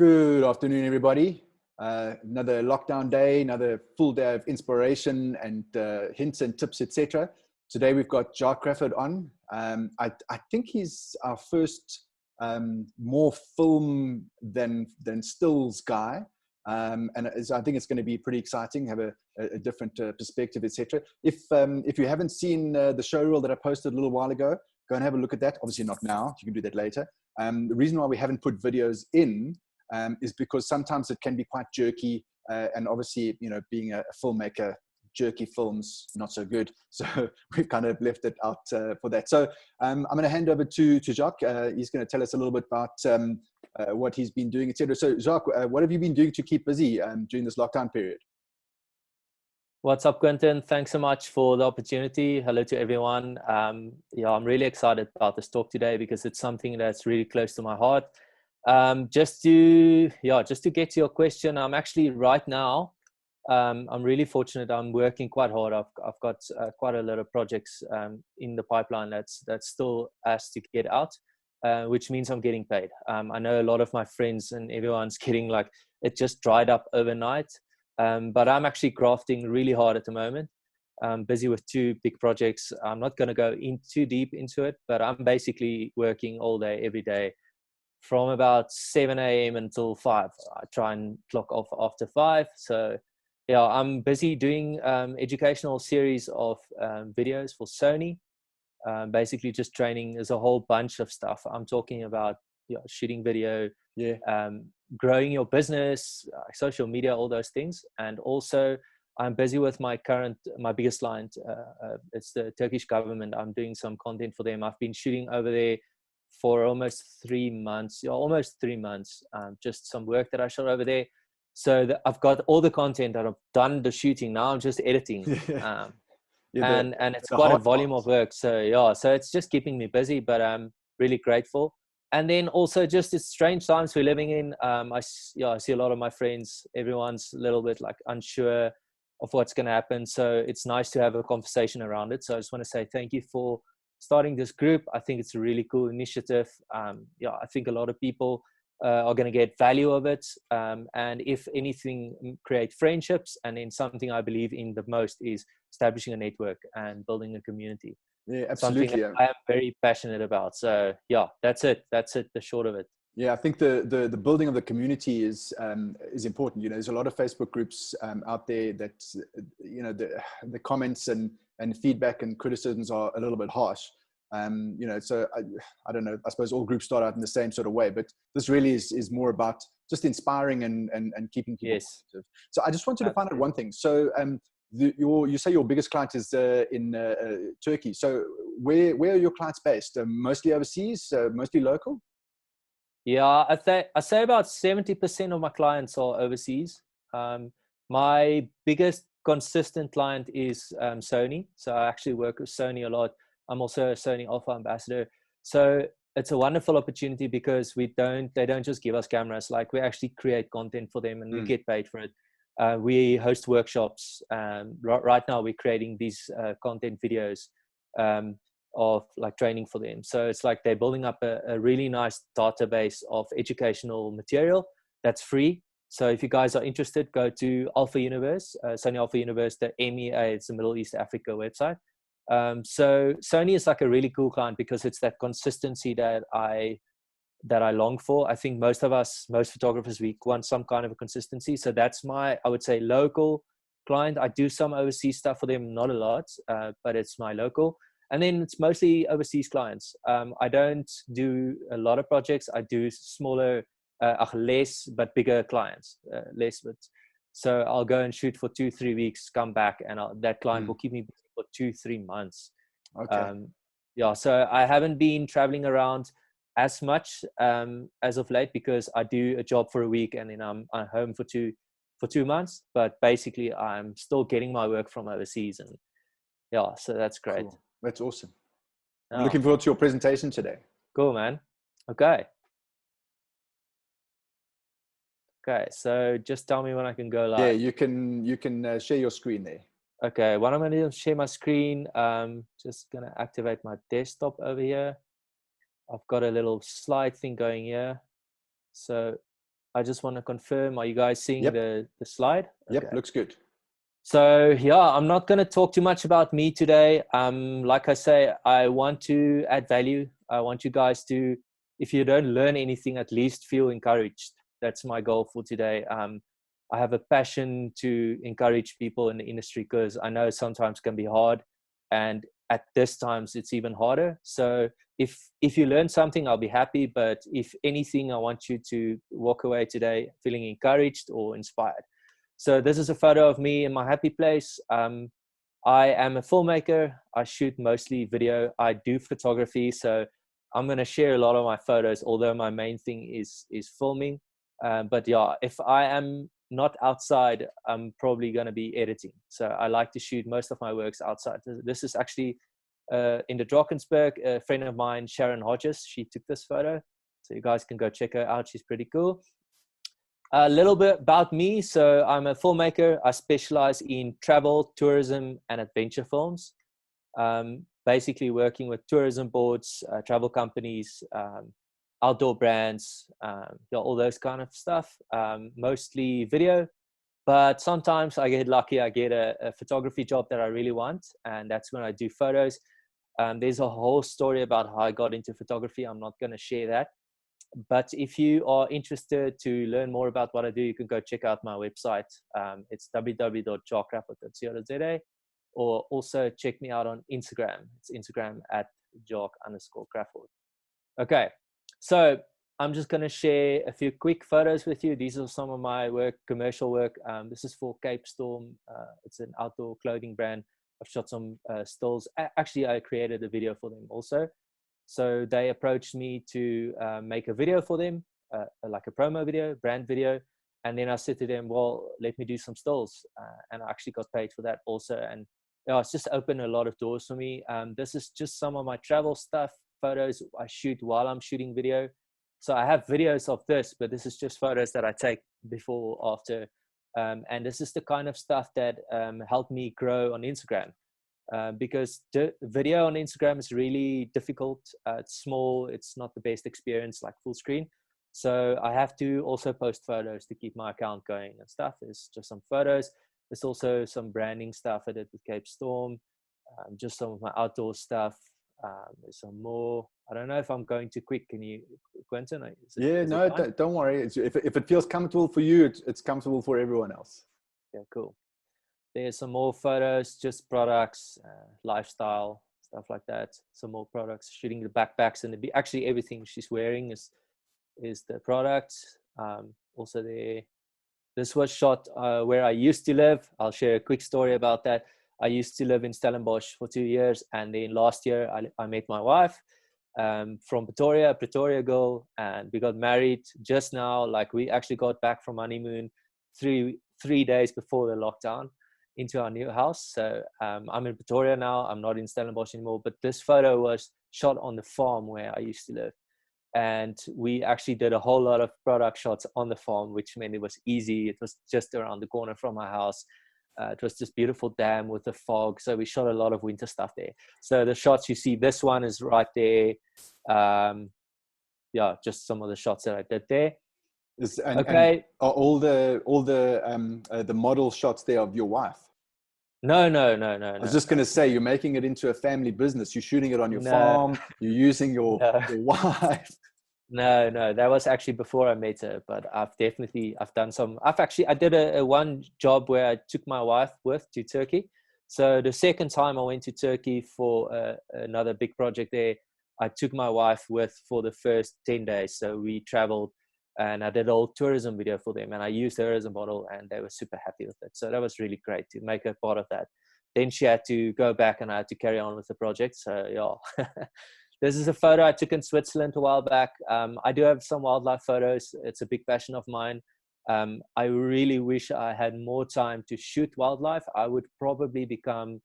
Good afternoon, everybody. Another lockdown day, another full day of inspiration and hints and tips, etc. Today we've got Jacques Crafford on. I think he's our first more film than stills guy, and I think it's going to be pretty exciting. Have a different perspective, etc. If you haven't seen the show reel that I posted a little while ago, go and have a look at that. Obviously not now. You can do that later. The reason why we haven't put videos in is because sometimes it can be quite jerky, and obviously, you know, being a filmmaker, jerky films not so good. So we've kind of left it out for that. So I'm going to hand over to Jacques. He's going to tell us a little bit about what he's been doing, etc. So Jacques, what have you been doing to keep busy during this lockdown period? What's up, Quentin? Thanks so much for the opportunity. Hello to everyone. Yeah, I'm really excited about this talk today because it's something that's really close to my heart. Just to get to your question, I'm actually right now, I'm really fortunate. I'm working quite hard. I've got quite a lot of projects in the pipeline that's still has to get out, which means I'm getting paid. I know a lot of my friends and everyone's getting like, it just dried up overnight. But I'm actually crafting really hard at the moment. I'm busy with 2 big projects. I'm not going to go in too deep into it, but I'm basically working all day, every day, from about 7 a.m. until 5. I try and clock off after 5. So yeah, I'm busy doing educational series of videos for Sony. Basically just training. There's a whole bunch of stuff. I'm talking about shooting video, growing your business, social media, all those things. And also I'm busy with my biggest client. It's the Turkish government. I'm doing some content for them. I've been shooting over there for almost 3 months, just some work that I shot over there. So I've got all the content that I've done the shooting. Now I'm just editing. And it's quite a volume of work. So yeah, so it's just keeping me busy, but I'm really grateful. And then also just it's strange times we're living in. I see a lot of my friends, everyone's a little bit like unsure of what's going to happen. So it's nice to have a conversation around it. So I just want to say thank you for starting this group. I think it's a really cool initiative. I think a lot of people are going to get value of it. And if anything, create friendships. And then something I believe in the most is establishing a network and building a community. Yeah, absolutely. Something I am very passionate about. So yeah, that's it. The short of it. Yeah, I think the building of the community is important. You know, there's a lot of Facebook groups out there that, you know, the comments and feedback and criticisms are a little bit harsh. You know, so I don't know, I suppose all groups start out in the same sort of way, but this really is more about just inspiring and keeping people positive. So I just wanted to find out one thing. So you say your biggest client is in Turkey. So where are your clients based? Mostly overseas, mostly local? Yeah, I say about 70% of my clients are overseas. My biggest consistent client is Sony. So I actually work with Sony a lot. I'm also a Sony Alpha ambassador. So it's a wonderful opportunity because they don't just give us cameras. Like we actually create content for them and we get paid for it. We host workshops. Right now we're creating these content videos of like training for them. So it's like they're building up a really nice database of educational material that's free. So if you guys are interested, go to Alpha Universe, Sony Alpha Universe, the MEA, it's the Middle East Africa website. So Sony is like a really cool client because it's that consistency that I long for. I think most photographers, we want some kind of a consistency. So that's I would say local client. I do some overseas stuff for them, not a lot, but it's my local. And then it's mostly overseas clients. I don't do a lot of projects. I do smaller, less, but bigger clients, so I'll go and shoot for 2-3 weeks, come back, and that client will keep me busy for 2-3 months. Okay. So I haven't been traveling around as much as of late because I do a job for a week and then I'm home for 2 months. But basically, I'm still getting my work from overseas, and yeah, so that's great. Cool. That's awesome. I'm looking forward to your presentation today. Cool, man. Okay, so just tell me when I can go live. Yeah, you can share your screen there. Okay, what I'm going to do is share my screen. Just going to activate my desktop over here. I've got a little slide thing going here. So I just want to confirm, are you guys seeing Yep. the slide? Yep, Okay. looks good. So yeah, I'm not going to talk too much about me today. Like I say, I want to add value. I want you guys to, if you don't learn anything, at least feel encouraged. That's my goal for today. I have a passion to encourage people in the industry because I know sometimes it can be hard, and at this times it's even harder. So if you learn something, I'll be happy. But if anything, I want you to walk away today feeling encouraged or inspired. So this is a photo of me in my happy place. I am a filmmaker. I shoot mostly video. I do photography. So I'm going to share a lot of my photos, although my main thing is filming. But yeah, if I am not outside, I'm probably going to be editing. So I like to shoot most of my works outside. This is actually in the Drakensberg. A friend of mine, Sharon Hodges, she took this photo. So you guys can go check her out. She's pretty cool. A little bit about me. So I'm a filmmaker. I specialize in travel, tourism, and adventure films. Basically working with tourism boards, travel companies, outdoor brands, all those kind of stuff. Mostly video, but sometimes I get lucky. I get a photography job that I really want, and that's when I do photos. There's a whole story about how I got into photography. I'm not going to share that. But if you are interested to learn more about what I do, you can go check out my website. It's www.jacquecrafford.co.za, or also check me out on Instagram. It's Instagram at Jacques_Crafford. Okay, so I'm just going to share a few quick photos with you. These are some of my work, commercial work. This is for Cape Storm. It's an outdoor clothing brand. I've shot some stills. Actually, I created a video for them also. So they approached me to make a video for them, like a promo video, brand video. And then I said to them, well, let me do some stills. And I actually got paid for that also. And it's just opened a lot of doors for me. This is just some of my travel stuff, photos I shoot while I'm shooting video. So I have videos of this, but this is just photos that I take before, after. And this is the kind of stuff that helped me grow on Instagram. Because the video on Instagram is really difficult. It's small. It's not the best experience like full screen. So I have to also post photos to keep my account going and stuff. There's just some photos. There's also some branding stuff I did with Cape Storm. Just some of my outdoor stuff. There's some more. I don't know if I'm going too quick. Can you, Quentin? Don't worry. If it feels comfortable for you, it's comfortable for everyone else. Yeah, cool. There's some more photos, just products, lifestyle, stuff like that. Some more products, shooting the backpacks, and actually everything she's wearing is the product. Also there, this was shot where I used to live. I'll share a quick story about that. I used to live in Stellenbosch for 2 years, and then last year I met my wife from Pretoria, a Pretoria girl, and we got married just now. Like, we actually got back from honeymoon three days before the lockdown into our new house. So I'm in Pretoria now. I'm not in Stellenbosch anymore, but this photo was shot on the farm where I used to live. And we actually did a whole lot of product shots on the farm, which meant it was easy. It was just around the corner from my house. It was this beautiful dam with the fog. So we shot a lot of winter stuff there. So the shots you see, this one is right there. Just some of the shots that I did there. Okay. And are all the model shots there of your wife? No. I was just going to say, you're making it into a family business. You're shooting it on your farm. You're using your wife. No, that was actually before I met her, but I've done some. I did a one job where I took my wife to Turkey. So the second time I went to Turkey for another big project there, I took my wife for the first 10 days. So we traveled, and I did a whole tourism video for them, and I used her as a model, and they were super happy with it. So that was really great to make her part of that. Then she had to go back, and I had to carry on with the project. So yeah. This is a photo I took in Switzerland a while back. I do have some wildlife photos. It's a big passion of mine. I really wish I had more time to shoot wildlife. I would probably become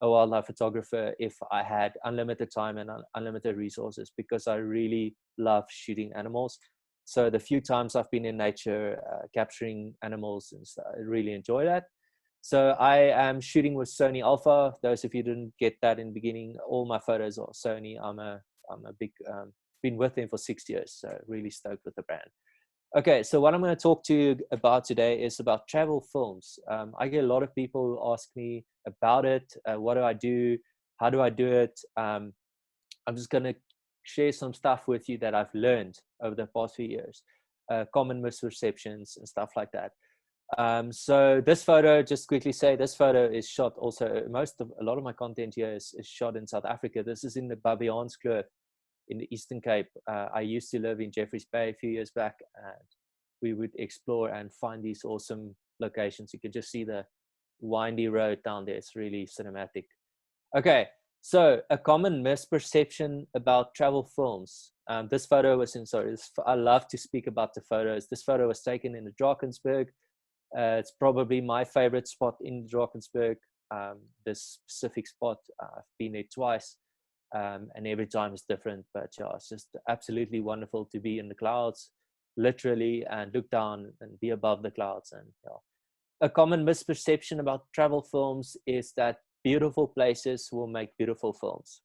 a wildlife photographer if I had unlimited time and unlimited resources, because I really love shooting animals. So the few times I've been in nature, capturing animals and stuff, I really enjoy that. So I am shooting with Sony Alpha. Those of you who didn't get that in the beginning, all my photos are Sony. I'm a big, been with them for 6 years. So really stoked with the brand. Okay, so what I'm going to talk to you about today is about travel films. I get a lot of people who ask me about it. What do I do? How do I do it? I'm just going to share some stuff with you that I've learned over the past few years, common misperceptions and stuff like that. So this photo, just quickly say, this photo is shot also, a lot of my content here is shot in South Africa. This is in the Baviaanskloof in the Eastern Cape. I used to live in Jeffreys Bay a few years back, and we would explore and find these awesome locations. You can just see the windy road down there. It's really cinematic. Okay, so a common misperception about travel films. This photo was in, I love to speak about the photos. This photo was taken in the Drakensberg. It's probably my favorite spot in Drakensberg. This specific spot, I've been there twice. And every time is different, but yeah, it's just absolutely wonderful to be in the clouds, literally, and look down and be above the clouds. And yeah. A common misperception about travel films is that beautiful places will make beautiful films.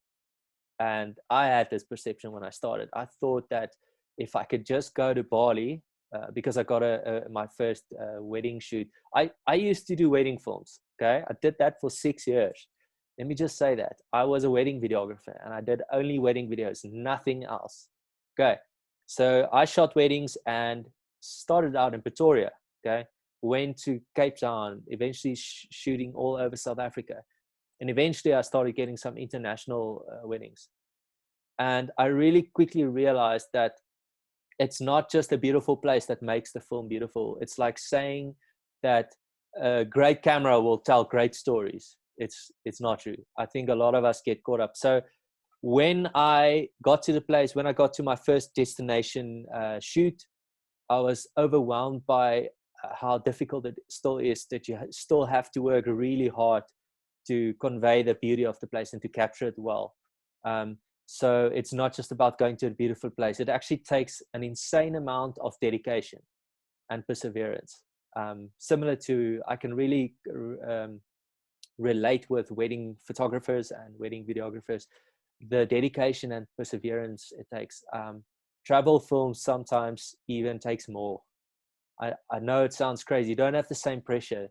And I had this perception when I started. I thought that if I could just go to Bali, because I got my first wedding shoot. I used to do wedding films. Okay, I did that for 6 years. Let me just say that I was a wedding videographer and I did only wedding videos, nothing else. Okay, so I shot weddings and started out in Pretoria. Okay, went to Cape Town, eventually shooting all over South Africa, and eventually I started getting some international weddings. And I really quickly realized that it's not just a beautiful place that makes the film beautiful. It's like saying that a great camera will tell great stories. It's not true. I think a lot of us get caught up. So when I got to the place, when I got to my first destination shoot, I was overwhelmed by how difficult it still is, that you still have to work really hard to convey the beauty of the place and to capture it well. So it's not just about going to a beautiful place. It actually takes an insane amount of dedication and perseverance. Similar to, I can really relate with wedding photographers and wedding videographers, the dedication and perseverance it takes. Travel films sometimes even takes more. I know it sounds crazy. You don't have the same pressure,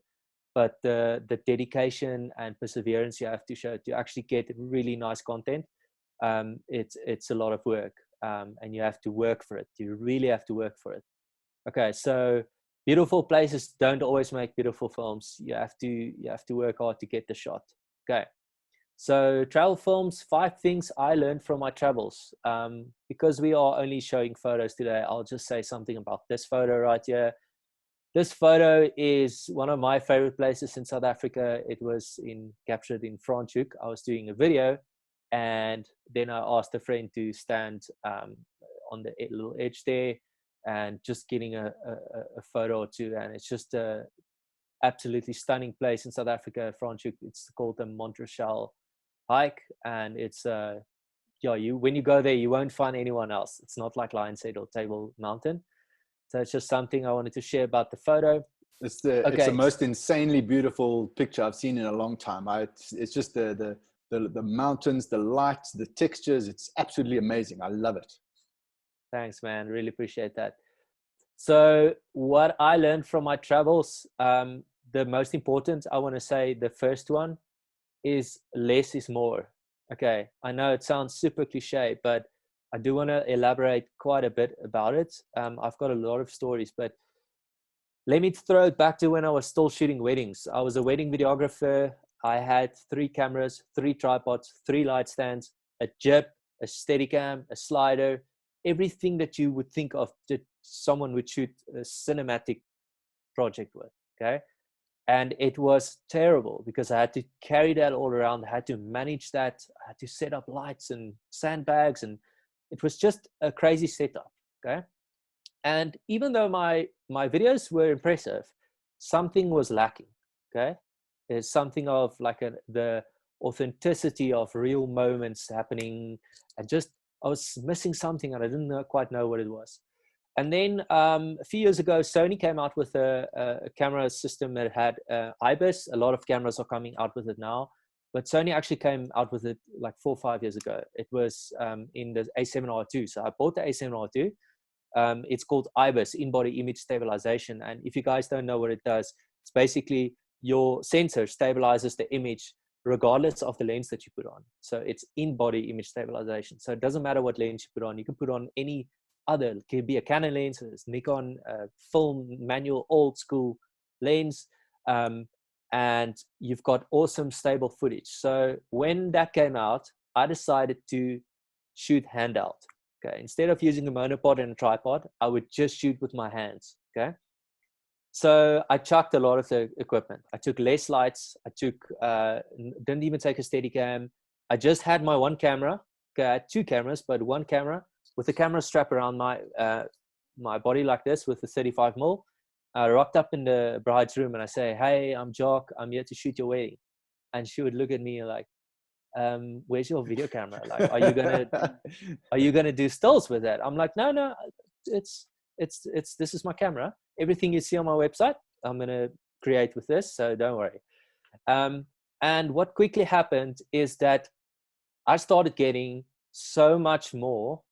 but the dedication and perseverance you have to show to actually get really nice content, it's a lot of work, and you have to work for it. You really have to work for it. Okay, so beautiful places don't always make beautiful films. You have to work hard to get the shot. Okay, so travel films, 5 things I learned from my travels. Because we are only showing photos today, I'll just say something about this photo right here. This photo is one of my favorite places in South Africa. It was captured in Franschhoek. I was doing a video, and then I asked a friend to stand on the little edge there and just getting a photo or two. And it's just a absolutely stunning place in South Africa, Franschhoek. It's called the Montrachal hike, and it's when you go there, you won't find anyone else. It's not like Lion's Head or Table Mountain. So it's just something I wanted to share about the photo. It's the most insanely beautiful picture I've seen in a long time. It's just the mountains, the lights, the textures. It's absolutely amazing. I love it. Thanks, man. Really appreciate that. So what I learned from my travels, the most important, I want to say the first one is less is more. Okay, I know it sounds super cliche, but I do want to elaborate quite a bit about it. I've got a lot of stories, but let me throw it back to when I was still shooting weddings. I was a wedding videographer. I had 3 cameras, 3 tripods, 3 light stands, a jib, a Steadicam, a slider, everything that you would think of that someone would shoot a cinematic project with. Okay. And it was terrible because I had to carry that all around. I had to manage that. I had to set up lights and sandbags, and it was just a crazy setup. Okay. And even though my videos were impressive, something was lacking. Okay. There's something of like the authenticity of real moments happening. I was missing something and I didn't quite know what it was. And then a few years ago, Sony came out with a camera system that had IBIS. A lot of cameras are coming out with it now, but Sony actually came out with it like 4 or 5 years ago. It was in the A7R2. So I bought the A7R2 It's called IBIS, in-body image stabilization. And if you guys don't know what it does, it's basically your sensor stabilizes the image regardless of the lens that you put on. So it's in-body image stabilization. So it doesn't matter what lens you put on. You can put on any other, it could be a Canon lens, a Nikon, film, manual, old school lens. And you've got awesome stable footage. So when that came out, I decided to shoot handheld. Okay, instead of using a monopod and a tripod, I would just shoot with my hands. Okay, so I chucked a lot of the equipment. I took less lights. I didn't even take a Steadicam. I just had my one camera. Okay, I had two cameras, but one camera with a camera strap around my body like this with a 35mm. I rocked up in the bride's room and I say, "Hey, I'm Jacques. I'm here to shoot your wedding." And she would look at me like, "Where's your video camera? Like, are you gonna do stills with that?" I'm like, "No, it's this is my camera. Everything you see on my website, I'm gonna create with this. So don't worry." And what quickly happened is that I started getting so much more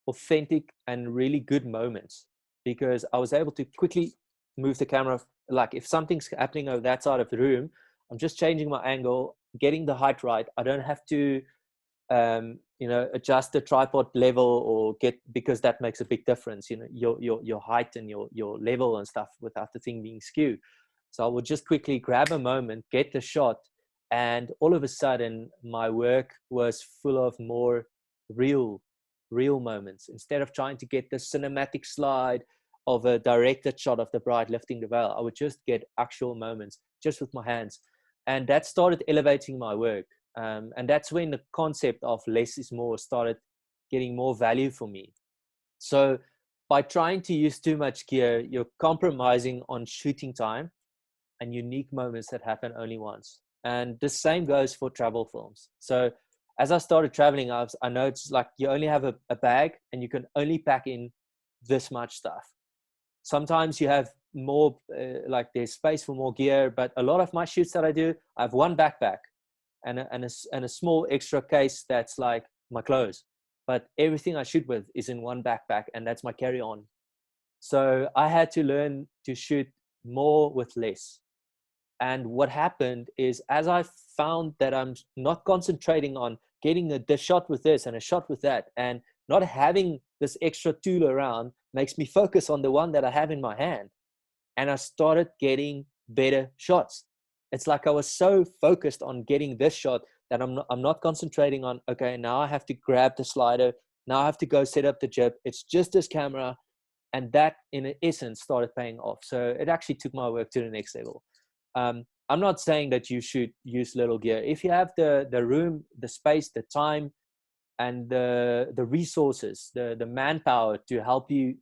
authentic and really good moments, because I was able to quickly move the camera. Like if something's happening over that side of the room, I'm just changing my angle, getting the height right. I don't have to, adjust the tripod level because that makes a big difference, your height and your level and stuff without the thing being skewed. So I would just quickly grab a moment, get the shot, and all of a sudden my work was full of more real moments. Instead of trying to get the cinematic slide of a directed shot of the bride lifting the veil, I would just get actual moments just with my hands. And that started elevating my work. And that's when the concept of less is more started getting more value for me. So by trying to use too much gear, you're compromising on shooting time and unique moments that happen only once. And the same goes for travel films. So as I started traveling, I know it's like you only have a bag and you can only pack in this much stuff. Sometimes you have more, like there's space for more gear, but a lot of my shoots that I do, I have one backpack and a small extra case that's like my clothes. But everything I shoot with is in one backpack, and that's my carry-on. So I had to learn to shoot more with less. And what happened is, as I found that I'm not concentrating on getting a shot with this and a shot with that, and not having this extra tool around makes me focus on the one that I have in my hand. And I started getting better shots. It's like I was so focused on getting this shot that I'm not concentrating on, okay, now I have to grab the slider. Now I have to go set up the jib. It's just this camera. And that, in essence, started paying off. So it actually took my work to the next level. I'm not saying that you should use little gear. If you have the room, the space, the time, and the resources, the manpower to help you,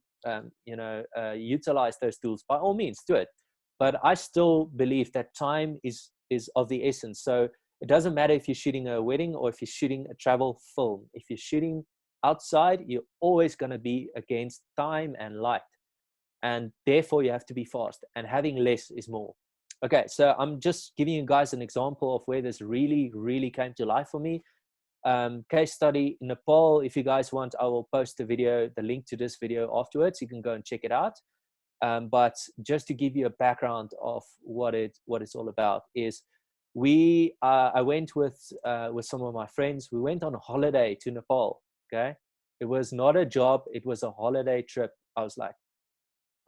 utilize those tools, by all means, do it. But I still believe that time is of the essence. So it doesn't matter if you're shooting a wedding or if you're shooting a travel film. If you're shooting outside, you're always going to be against time and light. And therefore, you have to be fast. And having less is more. Okay, so I'm just giving you guys an example of where this really, really came to life for me. Case study in Nepal. If you guys want, I will post the link to this video afterwards. You can go and check it out. But just to give you a background of what it's all about is, I went with some of my friends. We went on a holiday to Nepal. Okay, it was not a job; it was a holiday trip. I was like,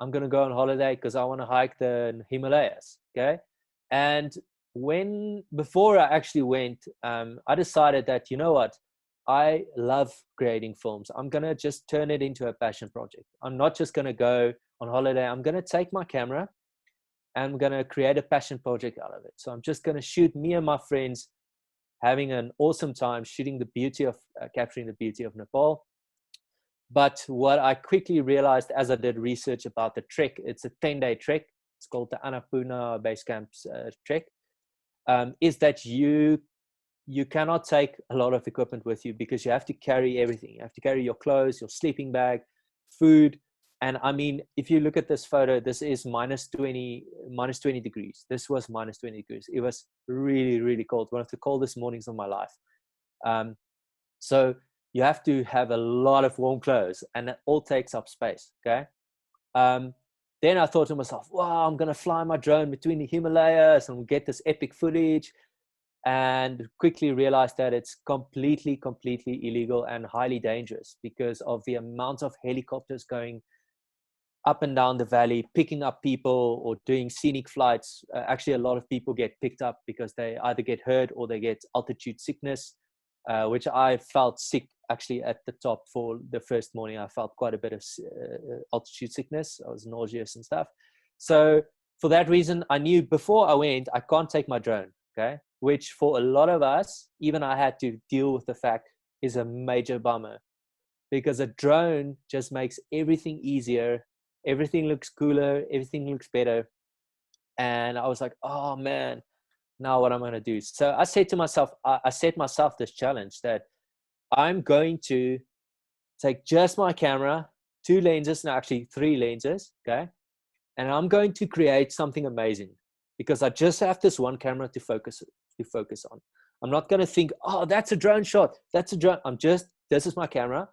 I'm gonna go on holiday because I want to hike the Himalayas. Okay, and before I actually went, I decided that, you know what, I love creating films. I'm gonna just turn it into a passion project. I'm not just gonna go on holiday. I'm gonna take my camera and I'm gonna create a passion project out of it. So I'm just gonna shoot me and my friends having an awesome time shooting capturing the beauty of Nepal. But what I quickly realized as I did research about the trek, it's a 10-day trek. It's called the Annapurna Base Camp's trek. Is that you cannot take a lot of equipment with you because you have to carry everything. You have to carry your clothes, your sleeping bag, food. And I mean, if you look at this photo, this is minus 20 degrees. This was minus 20 degrees. It was really, really cold. One of the coldest mornings of my life. So you have to have a lot of warm clothes, and it all takes up space. Okay. Then I thought to myself, wow, I'm going to fly my drone between the Himalayas and get this epic footage, and quickly realized that it's completely illegal and highly dangerous because of the amount of helicopters going up and down the valley, picking up people or doing scenic flights. Actually, a lot of people get picked up because they either get hurt or they get altitude sickness, which I felt sick actually at the top for the first morning. I felt quite a bit of altitude sickness. I was nauseous and stuff. So for that reason, I knew before I went, I can't take my drone, okay? Which for a lot of us, even I had to deal with the fact, is a major bummer, because a drone just makes everything easier. Everything looks cooler, everything looks better. And I was like, oh man, now what am I going to do? So I said to myself, I set myself this challenge that I'm going to take just my camera, 2 lenses, no, actually 3 lenses, okay? And I'm going to create something amazing because I just have this one camera to focus on. I'm not going to think, oh, that's a drone shot. That's a drone. This is my camera.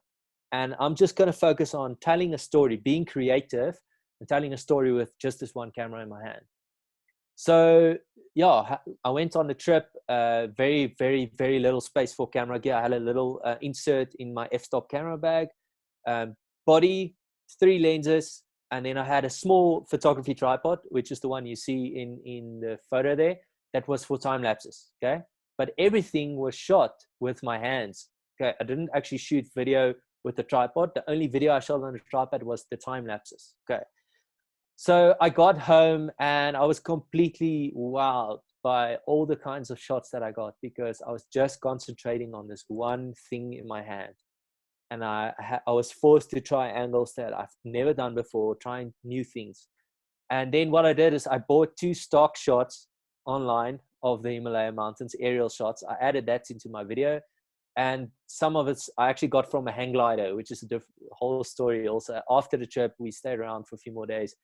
And I'm just going to focus on telling a story, being creative and telling a story with just this one camera in my hand. So yeah, I went on the trip, very little space for camera gear. I had a little insert in my f-stop camera bag, body, 3 lenses, and then I had a small photography tripod, which is the one you see in the photo there. That was for time lapses, okay? But everything was shot with my hands, okay? I didn't actually shoot video with the tripod. The only video I shot on the tripod was the time lapses, okay? So I got home and I was completely wowed by all the kinds of shots that I got because I was just concentrating on this one thing in my hand. And I was forced to try angles that I've never done before, trying new things. And then what I did is I bought 2 stock shots online of the Himalaya mountains, aerial shots. I added that into my video. And some of it I actually got from a hang glider, which is a whole story also. After the trip, we stayed around for a few more days.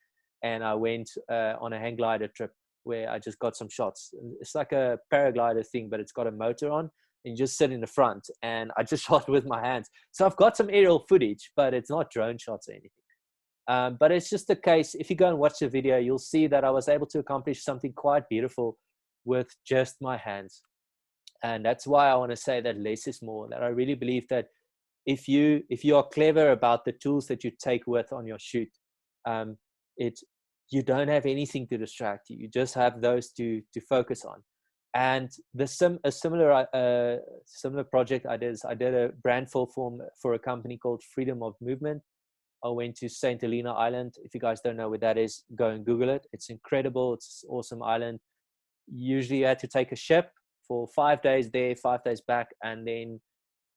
And I went on a hang glider trip where I just got some shots. It's like a paraglider thing, but it's got a motor on. And you just sit in the front. And I just shot with my hands. So I've got some aerial footage, but it's not drone shots or anything. But it's just the case. If you go and watch the video, you'll see that I was able to accomplish something quite beautiful with just my hands. And that's why I want to say that less is more. That I really believe that if you are clever about the tools that you take with on your shoot, you don't have anything to distract you. You just have those to focus on. And a similar project I did is I did a brand full form for a company called Freedom of Movement. I went to St. Helena Island. If you guys don't know where that is, go and Google it. It's incredible. It's an awesome island. Usually you had to take a ship for 5 days there, 5 days back. And then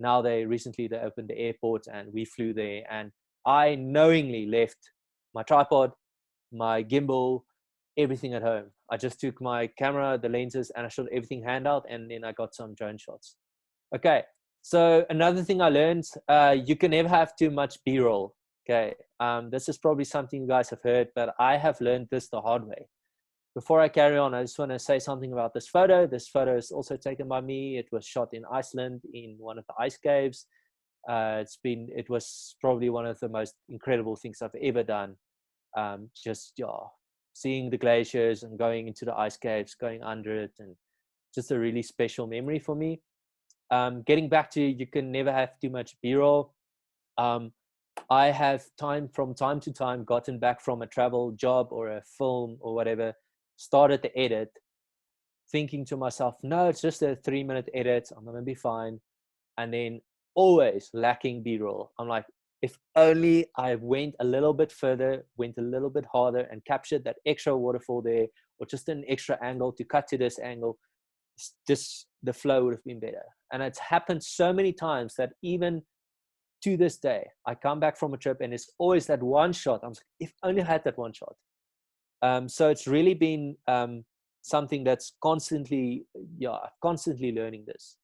now recently they opened the airport and we flew there. And I knowingly left my tripod, my gimbal, everything at home. I just took my camera, the lenses, and I shot everything handout, and then I got some drone shots. Okay, so another thing I learned, you can never have too much B-roll. Okay, this is probably something you guys have heard, but I have learned this the hard way. Before I carry on, I just want to say something about this photo. This photo is also taken by me. It was shot in Iceland in one of the ice caves. It was probably one of the most incredible things I've ever done. Seeing the glaciers and going into the ice caves, going under it, and just a really special memory for me. Getting back to you can never have too much B-roll. I have from time to time gotten back from a travel job or a film or whatever, started the edit, thinking to myself, no, it's just a 3-minute edit, I'm gonna be fine. And then always lacking B-roll. I'm like, if only I went a little bit further, went a little bit harder and captured that extra waterfall there, or just an extra angle to cut to this angle, just the flow would have been better. And it's happened so many times that even to this day, I come back from a trip and it's always that one shot. I'm like, if only I had that one shot. So it's really been something that's constantly learning this.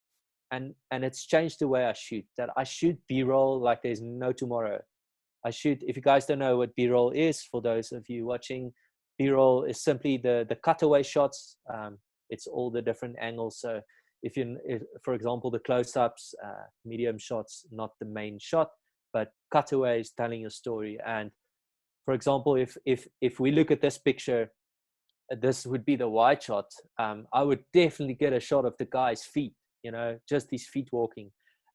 And it's changed the way I shoot, that I shoot B-roll like there's no tomorrow. If you guys don't know what B-roll is, for those of you watching, B-roll is simply the cutaway shots. It's all the different angles. So if for example, the close-ups, medium shots, not the main shot, but cutaways telling a story. And for example, if we look at this picture, this would be the wide shot. I would definitely get a shot of the guy's feet, you know, just his feet walking,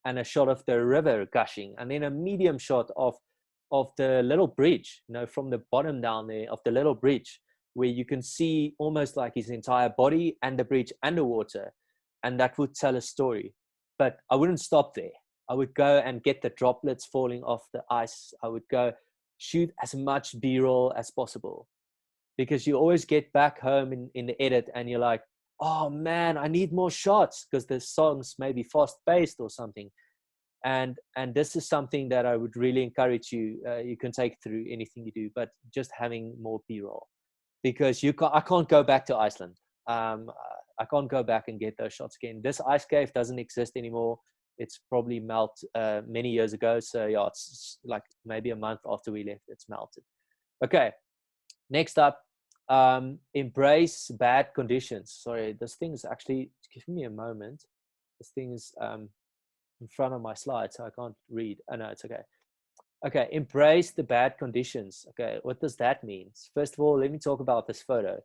and a shot of the river gushing, and then a medium shot of the little bridge, you know, from the bottom down there of the little bridge, where you can see almost like his entire body and the bridge underwater, and that would tell a story. But I wouldn't stop there. I would go and get the droplets falling off the ice. I would go shoot as much B-roll as possible, because you always get back home in the edit and you're like, oh man, I need more shots, because the songs may be fast paced or something. And this is something that I would really encourage you. You can take through anything you do, but just having more B-roll, because I can't go back to Iceland. I can't go back and get those shots again. This ice cave doesn't exist anymore. It's probably melted many years ago. So yeah, it's like maybe a month after we left, it's melted. Okay, next up, embrace bad conditions. Sorry, this thing is actually, give me a moment. This thing is in front of my slide, so I can't read. Oh no, it's okay. Okay, embrace the bad conditions. Okay, what does that mean? First of all, let me talk about this photo.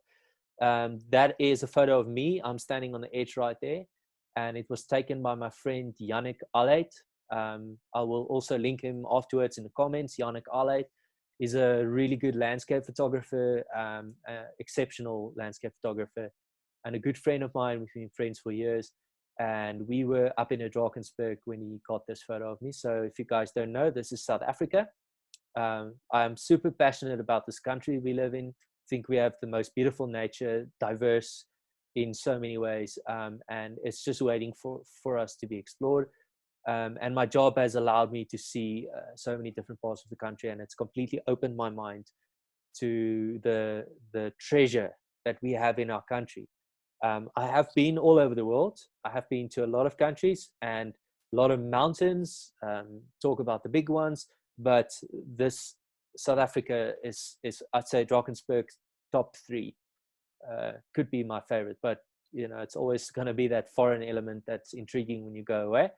That is a photo of me. I'm standing on the edge right there, and it was taken by my friend Yannick Aleit. I will also link him afterwards in the comments. Yannick Aleit is a really good landscape photographer, exceptional landscape photographer, and a good friend of mine. We've been friends for years, and we were up in Drakensberg when he got this photo of me. So if you guys don't know, this is South Africa. I'm super passionate about this country we live in. I think we have the most beautiful nature, diverse in so many ways, and it's just waiting for us to be explored. And my job has allowed me to see so many different parts of the country, and it's completely opened my mind to the treasure that we have in our country. I have been all over the world. I have been to a lot of countries and a lot of mountains, talk about the big ones, but this South Africa is I'd say Drakensberg's top 3. Could be my favorite, but you know, it's always going to be that foreign element that's intriguing when you go away.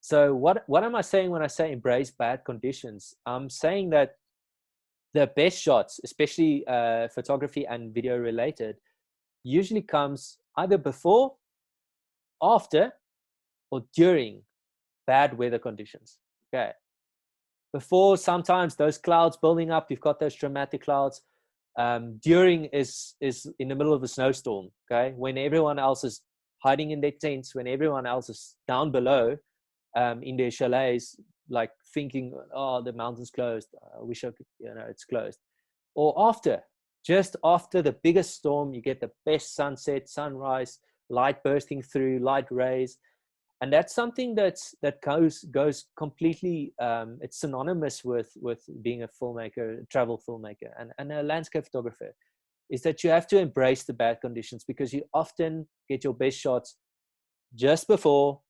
So what am I saying when I say embrace bad conditions? I'm saying that the best shots, especially photography and video related, usually comes either before, after, or during bad weather conditions. Okay. Before, sometimes those clouds building up, you've got those dramatic clouds. During is in the middle of a snowstorm. Okay. When everyone else is hiding in their tents, when everyone else is down below, in their chalets, like thinking, oh, the mountain's closed. I wish I could, you know, it's closed. Or after, just after the biggest storm, you get the best sunset, sunrise, light bursting through, light rays. And that's something that goes completely, it's synonymous with being a filmmaker, travel filmmaker, and a landscape photographer, is that you have to embrace the bad conditions, because you often get your best shots just before,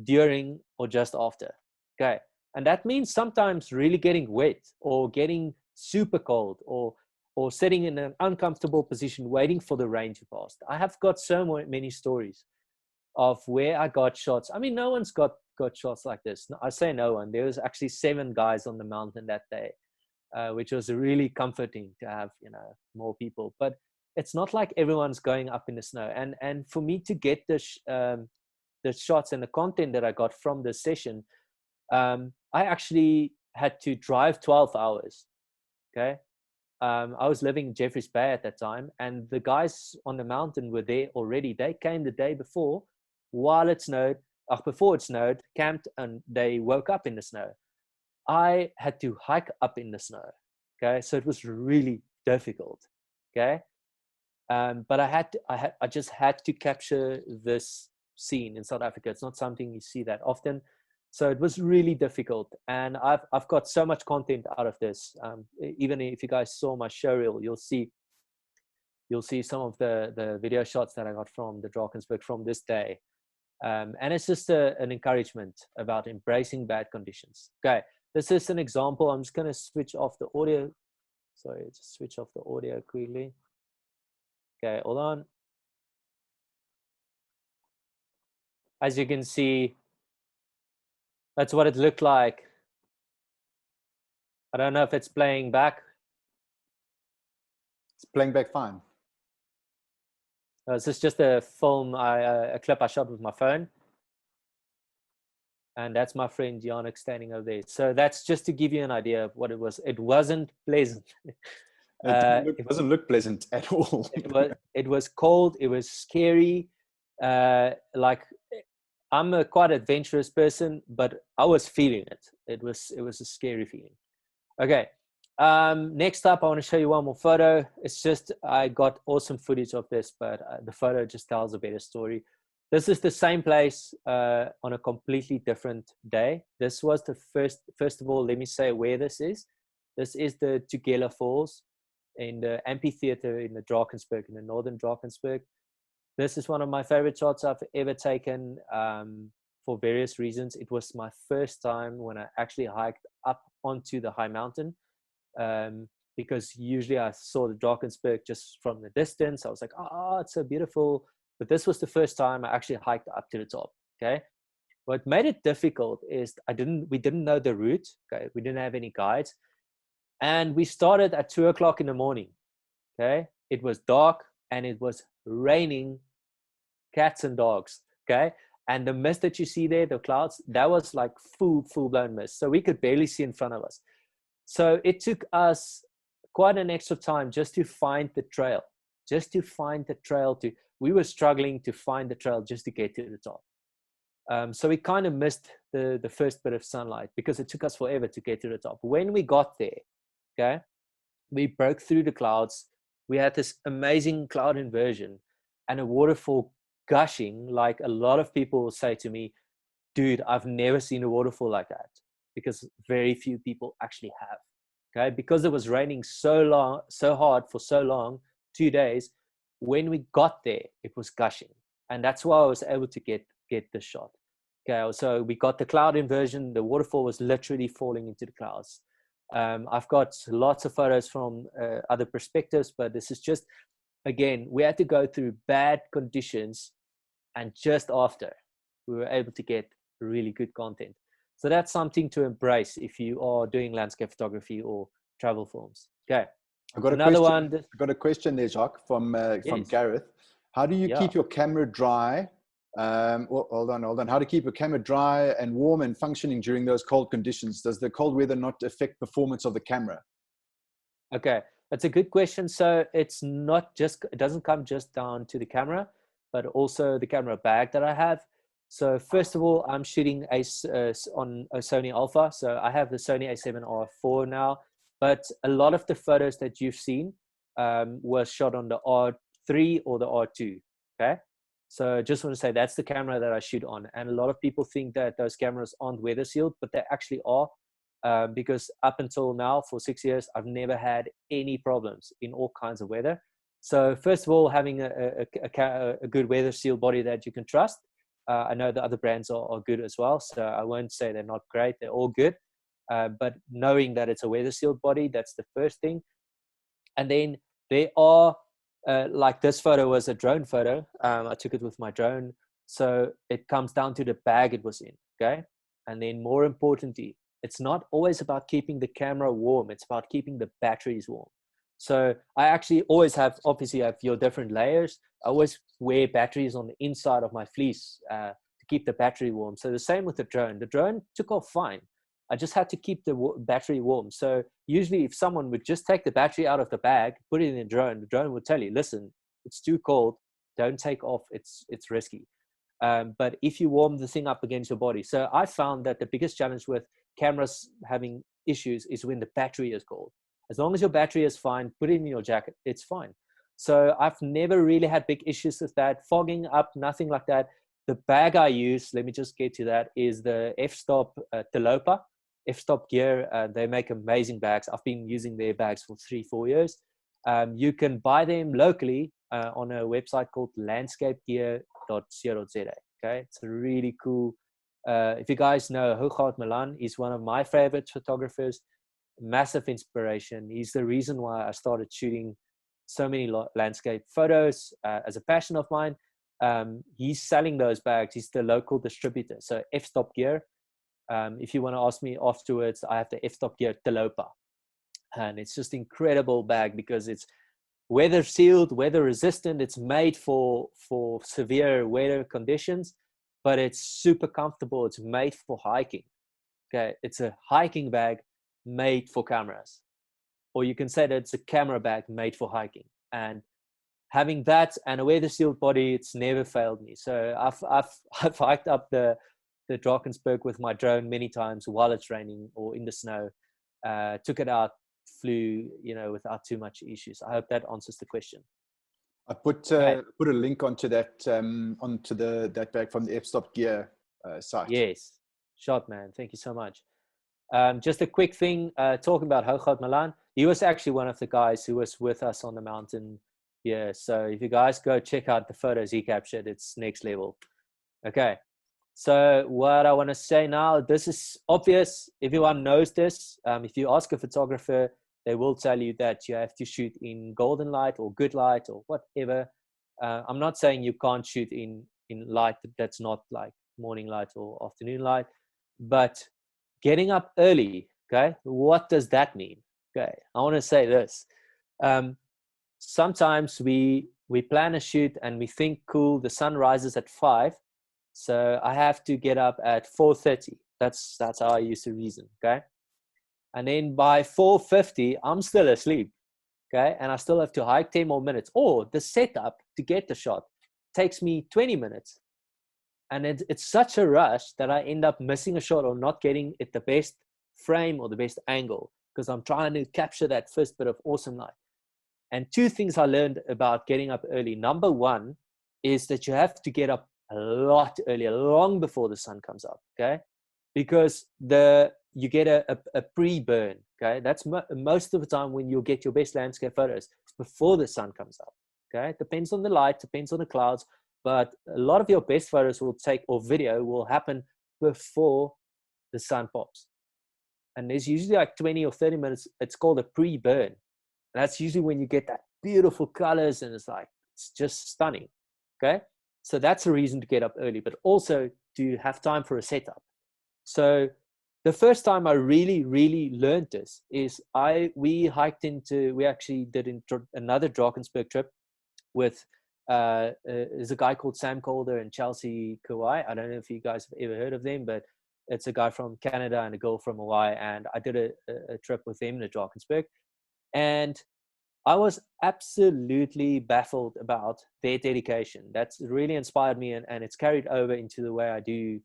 during, or just after. Okay. And that means sometimes really getting wet, or getting super cold, or sitting in an uncomfortable position waiting for the rain to pass. I have got so many stories of where I got shots. I mean, no one's got shots like this. I say no one. There was actually 7 guys on the mountain that day, which was really comforting to have, you know, more people. But it's not like everyone's going up in the snow. And for me to get the shots and the content that I got from this session, I actually had to drive 12 hours. Okay. I was living in Jeffreys Bay at that time, and the guys on the mountain were there already. They came the day before, while it snowed, before it snowed, camped, and they woke up in the snow. I had to hike up in the snow. Okay. So it was really difficult. Okay. But I just had to capture this scene in South Africa. It's not something you see that often. So it was really difficult. And I've got so much content out of this. Even if you guys saw my showreel, you'll see some of the video shots that I got from the Drakensberg from this day. And it's just an encouragement about embracing bad conditions. Okay, this is an example. I'm just going to switch off the audio. Sorry, just switch off the audio quickly. Okay, hold on. as you can see, that's what it looked like. I don't know if it's playing back. It's playing back fine. This is just a film, a clip I shot with my phone. And that's my friend Yannick standing over there. So that's just to give you an idea of what it was. It wasn't pleasant. It doesn't look pleasant at all. It was cold. It was scary. Like, I'm a quite adventurous person, but I was feeling it. It was a scary feeling. Okay. Next up, I want to show you one more photo. It's just, I got awesome footage of this, but the photo just tells a better story. This is the same place on a completely different day. This was the first of all, let me say where this is. This is the Tequila Falls in the amphitheater in the Drakensberg, in the northern Drakensberg. This is one of my favorite shots I've ever taken for various reasons. It was my first time when I actually hiked up onto the high mountain, because usually I saw the Drakensberg just from the distance. I was like, oh, it's so beautiful. But this was the first time I actually hiked up to the top. Okay. What made it difficult is we didn't know the route. Okay. We didn't have any guides. And we started at 2 o'clock in the morning. Okay. It was dark and it was raining cats and dogs. Okay. And the mist that you see there, the clouds, that was like full blown mist. So we could barely see in front of us. So it took us quite an extra time just to find the trail, we were struggling to find the trail just to get to the top. So we kind of missed the first bit of sunlight because it took us forever to get to the top. When we got there, okay, we broke through the clouds. We had this amazing cloud inversion and a waterfall gushing. Like, a lot of people will say to me, dude, I've never seen a waterfall like that, because very few people actually have. Okay, because it was raining so hard for so long, 2 days. When we got there, it was gushing, and that's why I was able to get the shot. Okay, so we got the cloud inversion. The waterfall was literally falling into the clouds. I've got lots of photos from other perspectives, but this is just, again, we had to go through bad conditions, and just after, we were able to get really good content. So that's something to embrace if you are doing landscape photography or travel films. Okay. I've got a question there, Jacques, from Yes. Gareth. How do you keep your camera dry? Hold on. How to keep your camera dry and warm and functioning during those cold conditions? Does the cold weather not affect performance of the camera? Okay, that's a good question. So it doesn't come just down to the camera, but also the camera bag that I have. So first of all, I'm shooting on a Sony Alpha. So I have the Sony A7R4 now. But a lot of the photos that you've seen were shot on the R3 or the R2, okay? So just want to say that's the camera that I shoot on. And a lot of people think that those cameras aren't weather sealed, but they actually are, because up until now, for 6 years, I've never had any problems in all kinds of weather. So first of all, having a good weather sealed body that you can trust. I know the other brands are good as well, so I won't say they're not great. They're all good. But knowing that it's a weather sealed body, that's the first thing. And then there are, like this photo was a drone photo. I took it with my drone. So it comes down to the bag it was in, okay? And then more importantly, it's not always about keeping the camera warm. It's about keeping the batteries warm. So I actually always have, obviously I have your different layers. I always wear batteries on the inside of my fleece to keep the battery warm. So the same with the drone. The drone took off fine. I just had to keep the battery warm. So usually if someone would just take the battery out of the bag, put it in the drone would tell you, listen, it's too cold, don't take off, it's risky. But if you warm the thing up against your body. So I found that the biggest challenge with cameras having issues is when the battery is cold. As long as your battery is fine, put it in your jacket, it's fine. So I've never really had big issues with that. Fogging up, nothing like that. The bag I use, let me just get to that, is the F-Stop Telopa. F-Stop gear, they make amazing bags. I've been using their bags for 3-4 years. You can buy them locally on a website called landscapegear.co.za. Okay, it's a really cool. If you guys know Hoogaard Milan, he's one of my favorite photographers. Massive inspiration. He's the reason why I started shooting so many landscape photos as a passion of mine. He's selling those bags. He's the local distributor. So F-Stop Gear. If you want to ask me afterwards, I have the F-Stop Gear Talopa. And it's just incredible bag because it's weather sealed, weather resistant. It's made for severe weather conditions, but it's super comfortable. It's made for hiking. Okay, it's a hiking bag made for cameras, or you can say that it's a camera bag made for hiking. And having that and a weather sealed body, it's never failed me. So I've hiked up the Drakensberg with my drone many times while it's raining or in the snow. Took it out, flew, without too much issues. I hope that answers the question. I put a link onto that that bag from the F-Stop Gear site. Yes, shot, man. Thank you so much. Just a quick thing, talking about Hooghout Milan. He was actually one of the guys who was with us on the mountain. Yeah, so if you guys go check out the photos he captured, it's next level. Okay, so what I want to say now, this is obvious. Everyone knows this. If you ask a photographer, they will tell you that you have to shoot in golden light or good light or whatever. I'm not saying you can't shoot in light that's not like morning light or afternoon light, but getting up early, okay, what does that mean? Okay, I want to say this. Sometimes we plan a shoot and we think, cool, the sun rises at 5, so I have to get up at 4:30. That's how I used to reason, okay? And then by 4:50, I'm still asleep, okay? And I still have to hike 10 more minutes. Or the setup to get the shot takes me 20 minutes. And it's such a rush that I end up missing a shot or not getting it the best frame or the best angle because I'm trying to capture that first bit of awesome light. And 2 things I learned about getting up early. Number 1 is that you have to get up a lot earlier, long before the sun comes up, okay? Because you get a pre-burn, okay? That's most of the time when you'll get your best landscape photos. It's before the sun comes up, okay? It depends on the light, depends on the clouds, but a lot of your best photos or video will happen before the sun pops. And there's usually like 20 or 30 minutes. It's called a pre-burn. That's usually when you get that beautiful colors and it's just stunning, okay? So that's a reason to get up early, but also to have time for a setup. So the first time I really, really learned this is we actually did another Drakensberg trip with, there's a guy called Sam Calder and Chelsea Kawai. I don't know if you guys have ever heard of them, but it's a guy from Canada and a girl from Hawaii. And I did a trip with them in the Drakensberg. And I was absolutely baffled about their dedication. That's really inspired me, and it's carried over into the way I do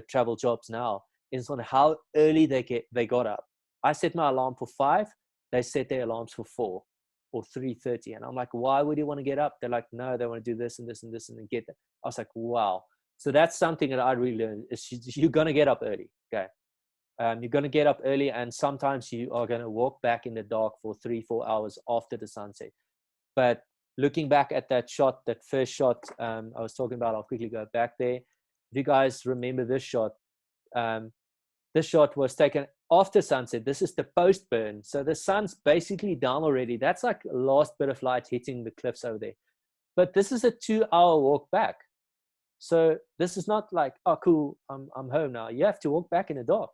travel jobs now. It's on how early they got up. I set my alarm for 5. They set their alarms for 4 or 3:30, and I'm like, why would you want to get up? They're like, no, they want to do this and this and this and then get that. I was like, wow. So that's something that I really learned is you're gonna get up early, okay? You're going to get up early, and sometimes you are going to walk back in the dark for 3-4 hours after the sunset. But looking back at that first shot I was talking about, I'll quickly go back there. If you guys remember this shot was taken after sunset. This is the post-burn. So the sun's basically down already. That's like the last bit of light hitting the cliffs over there. But this is a 2-hour walk back. So this is not like, oh, cool, I'm home now. You have to walk back in the dark.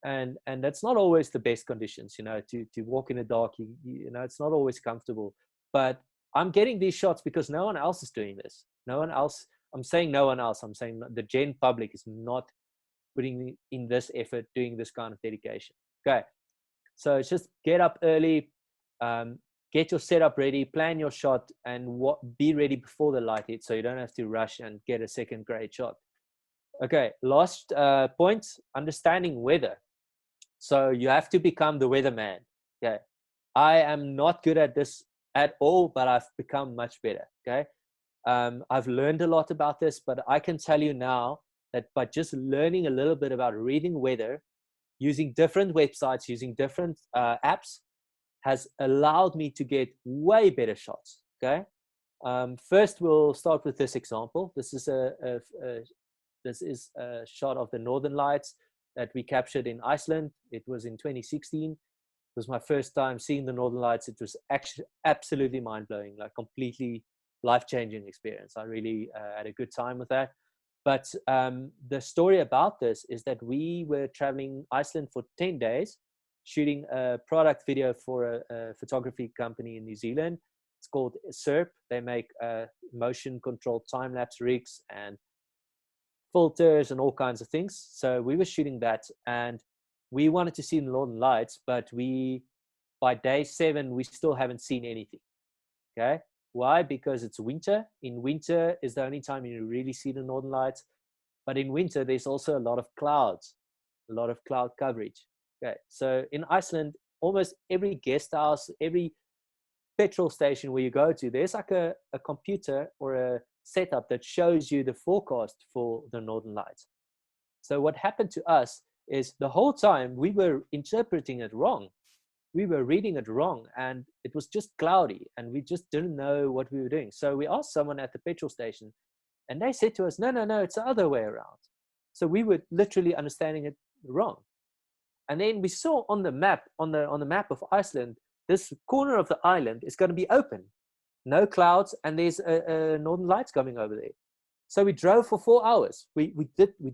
And that's not always the best conditions, to walk in the dark, it's not always comfortable. But I'm getting these shots because no one else is doing this. No one else. I'm saying no one else. I'm saying the gen public is not putting in this effort, doing this kind of dedication. Okay. So it's just get up early, get your setup ready, plan your shot, and be ready before the light hits so you don't have to rush and get a second grade shot. Okay. Last point, understanding weather. So you have to become the weatherman. Okay. I am not good at this at all, but I've become much better. Okay. I've learned a lot about this, but I can tell you now that by just learning a little bit about reading weather, using different websites, using different apps, has allowed me to get way better shots. Okay. First, we'll start with this example. This is a shot of the Northern Lights that we captured in Iceland. It was in 2016. It was my first time seeing the Northern Lights. It was actually absolutely mind-blowing, like completely life-changing experience. I really had a good time with that. But the story about this is that we were traveling Iceland for 10 days, shooting a product video for a photography company in New Zealand. It's called SERP. They make motion controlled time-lapse rigs and filters and all kinds of things. So we were shooting that, and we wanted to see the Northern Lights, but by day 7, we still haven't seen anything. Okay. Why? Because it's winter. In winter is the only time you really see the Northern Lights. But in winter, there's also a lot of clouds, a lot of cloud coverage. Okay. So in Iceland, almost every guest house, every petrol station where you go to, there's like a computer or a setup that shows you the forecast for the Northern Lights. So what happened to us is the whole time we were interpreting it wrong. We were reading it wrong, and it was just cloudy, and we just didn't know what we were doing. So we asked someone at the petrol station, and they said to us, no, it's the other way around. So we were literally understanding it wrong. And then we saw on the map, on the map of Iceland, this corner of the island is going to be open, no clouds, and there's a Northern Lights coming over there. So we drove for 4 hours. We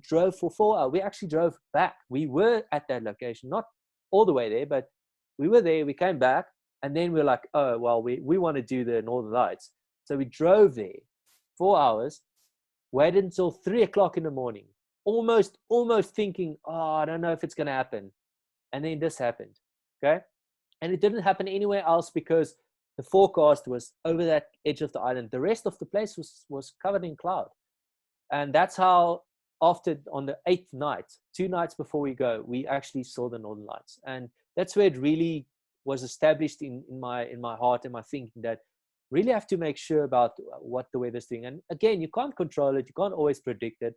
drove for 4 hours. We actually drove back. We were at that location, not all the way there, but we were there. We came back, and then we're like, oh, well, we want to do the Northern Lights. So we drove there 4 hours, waited until 3 o'clock in the morning, almost thinking, oh, I don't know if it's going to happen. And then this happened. Okay. And it didn't happen anywhere else because the forecast was over that edge of the island. The rest of the place was covered in cloud. And that's how after, on the 8th night, 2 nights before we go, we actually saw the Northern Lights. And that's where it really was established in my heart and my thinking that really have to make sure about what the weather's doing. And again, you can't control it. You can't always predict it,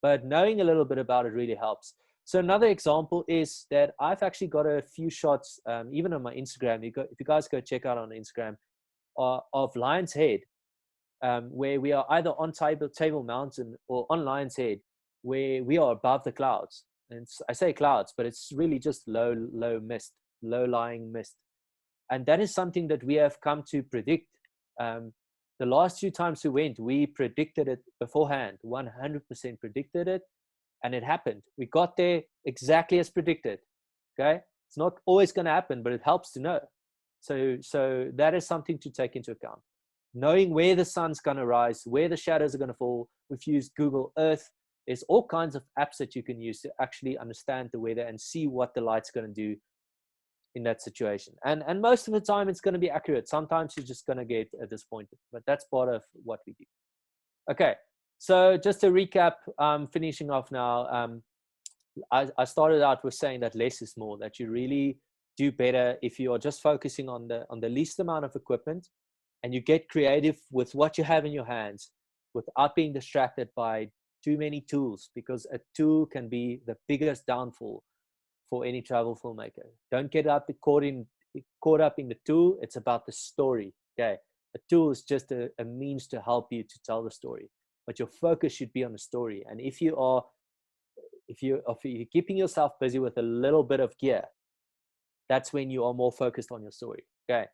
but knowing a little bit about it really helps. So another example is that I've actually got a few shots, even on my Instagram. If you guys go check out on Instagram, of Lion's Head, where we are either on Table Mountain or on Lion's Head, where we are above the clouds. And I say clouds, but it's really just low mist, low-lying mist. And that is something that we have come to predict. The last 2 times we went, we predicted it beforehand, 100% predicted it. And it happened. We got there exactly as predicted. Okay. It's not always going to happen, but it helps to know. So that is something to take into account. Knowing where the sun's going to rise, where the shadows are going to fall. We've used Google Earth. There's all kinds of apps that you can use to actually understand the weather and see what the light's going to do in that situation. And most of the time it's going to be accurate. Sometimes you're just going to get disappointed, but that's part of what we do. Okay. So just to recap, finishing off now, I started out with saying that less is more, that you really do better if you are just focusing on the least amount of equipment, and you get creative with what you have in your hands without being distracted by too many tools, because a tool can be the biggest downfall for any travel filmmaker. Don't get caught up in the tool. It's about the story. Okay. A tool is just a means to help you to tell the story, but your focus should be on the story. And if you're keeping yourself busy with a little bit of gear, that's when you are more focused on your story. Okay.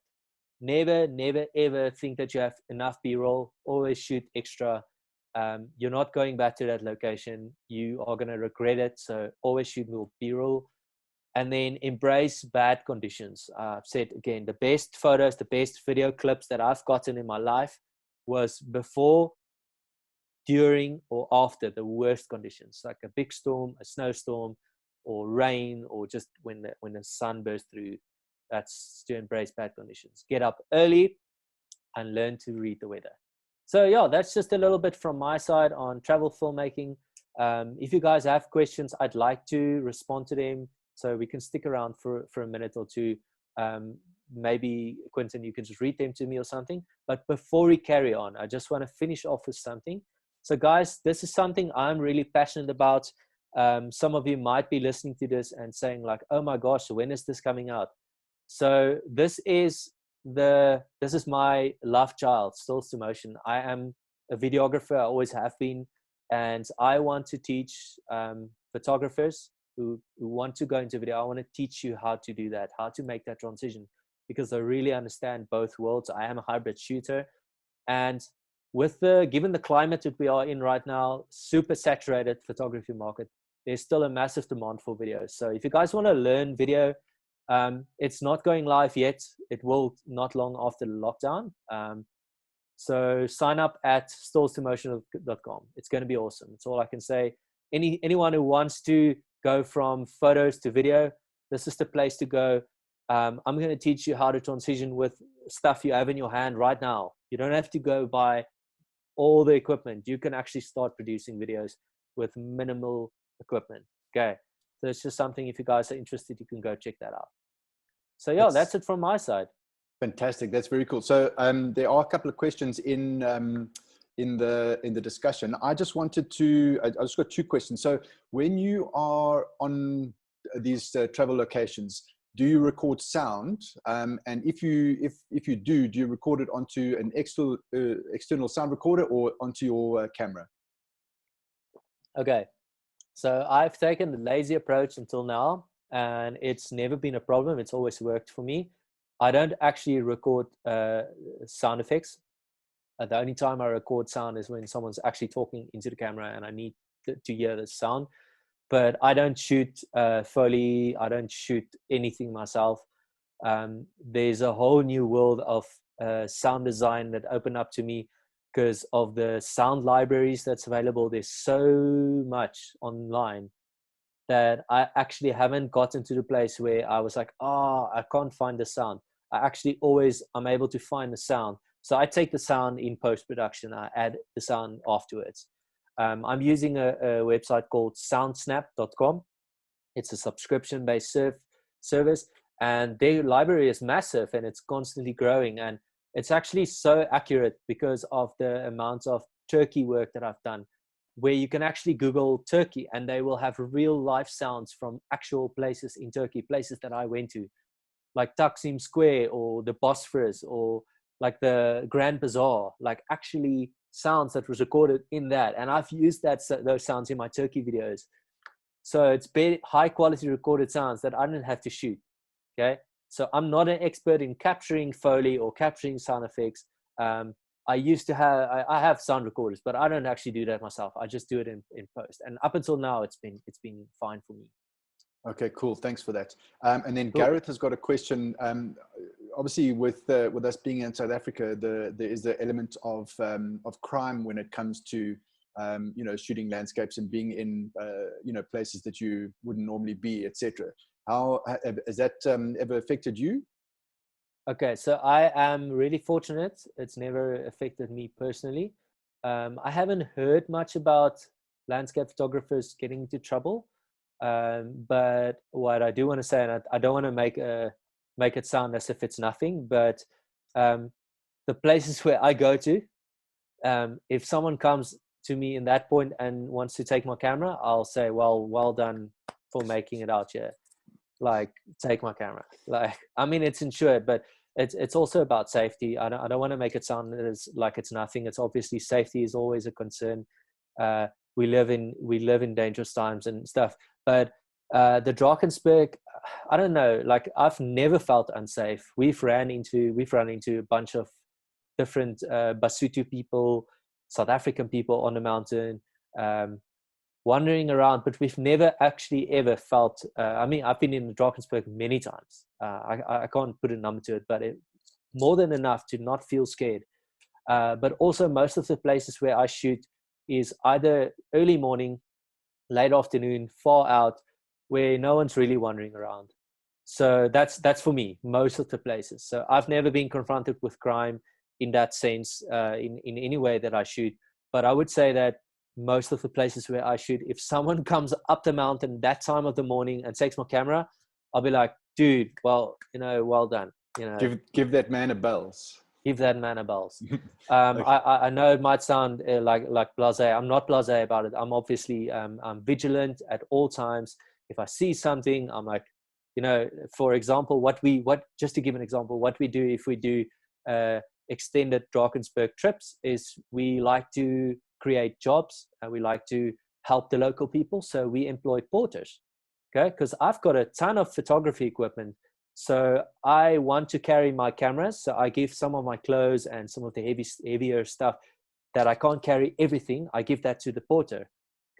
Never, ever think that you have enough B-roll. Always shoot extra. You're not going back to that location. You are going to regret it. So always shoot more B-roll. And then embrace bad conditions. I've said again, the best photos, the best video clips that I've gotten in my life was before, during, or after the worst conditions, like a big storm, a snowstorm, or rain, or just when the sun bursts through. That's to embrace bad conditions. Get up early and learn to read the weather. So yeah, that's just a little bit from my side on travel filmmaking. If you guys have questions, I'd like to respond to them. So we can stick around for a minute or two. Maybe Quentin, you can just read them to me or something. But before we carry on, I just want to finish off with something. So guys, this is something I'm really passionate about. Some of you might be listening to this and saying like, oh my gosh, when is this coming out? So this is my love child, Salsa Motion. I am a videographer. I always have been. And I want to teach photographers who want to go into video. I want to teach you how to do that, how to make that transition, because I really understand both worlds. I am a hybrid shooter. And given the climate that we are in right now, super saturated photography market, there's still a massive demand for videos. So if you guys want to learn video, it's not going live yet. It will not long after the lockdown. So sign up at salsamotion.com. It's going to be awesome. That's all I can say. Anyone who wants to go from photos to video, this is the place to go. I'm going to teach you how to transition with stuff you have in your hand right now. You don't have to go buy all the equipment. You can actually start producing videos with minimal equipment. Okay. So it's just something, if you guys are interested, you can go check that out. So yeah, that's it from my side. Fantastic. That's very cool. So there are a couple of questions in the discussion. I just wanted to, I just got two questions. So when you are on these travel locations, do you record sound? And if you do you record it onto an external sound recorder or onto your camera? Okay. So I've taken the lazy approach until now, and it's never been a problem. It's always worked for me. I don't actually record sound effects. The only time I record sound is when someone's actually talking into the camera and I need to hear the sound. But I don't shoot Foley. I don't shoot anything myself. There's a whole new world of sound design that opened up to me because of the sound libraries that's available. There's so much online that I actually haven't gotten to the place where I was like, oh, I can't find the sound. I'm able to find the sound. So I take the sound in post-production. I add the sound afterwards. I'm using a website called soundsnap.com. It's a subscription-based service, and their library is massive and it's constantly growing. And it's actually so accurate because of the amount of Turkey work that I've done, where you can actually Google Turkey and they will have real life sounds from actual places in Turkey, places that I went to, like Taksim Square or the Bosphorus or like the Grand Bazaar, like actually sounds that was recorded in that. And I've used those sounds in my Turkey videos. So it's high quality recorded sounds that I didn't have to shoot. Okay. So I'm not an expert in capturing Foley or capturing sound effects. I used to I have sound recorders, but I don't actually do that myself. I just do it in post. And up until now, it's been fine for me. Okay, cool. Thanks for that. And then cool. Gareth has got a question. Obviously, with us being in South Africa, there is the element of crime when it comes to shooting landscapes and being in places that you wouldn't normally be, etc. How has that ever affected you? Okay, so I am really fortunate. It's never affected me personally. I haven't heard much about landscape photographers getting into trouble. But what I do want to say, and I don't want to make it sound as if it's nothing, but the places where I go to, if someone comes to me in that point and wants to take my camera, I'll say, well done for making it out here. Like, take my camera. Like, I mean, it's insured, but it's also about safety. I don't want to make it sound like it's nothing. It's obviously safety is always a concern. We live in dangerous times and stuff. But the Drakensberg, I don't know. Like, I've never felt unsafe. We've run into a bunch of different Basotho people, South African people on the mountain, wandering around. But we've never actually ever felt. I mean, I've been in the Drakensberg many times. I can't put a number to it, but more than enough to not feel scared. But also, most of the places where I shoot is either early morning, late afternoon, far out, where no one's really wandering around. So that's for me, most of the places. So I've never been confronted with crime in that sense, in any way that I shoot. But I would say that most of the places where I shoot, if someone comes up the mountain that time of the morning and takes my camera, I'll be like, dude, well done. Give that man a bells. Give that man a bells. Okay. I know it might sound like blasé. I'm not blasé about it. I'm obviously I'm vigilant at all times. If I see something, I'm like, for example, just to give an example, what we do if we do extended Drakensberg trips is we like to create jobs and we like to help the local people. So we employ porters, okay? Because I've got a ton of photography equipment. So I want to carry my cameras. So I give some of my clothes and some of the heavier stuff that I can't carry everything. I give that to the porter.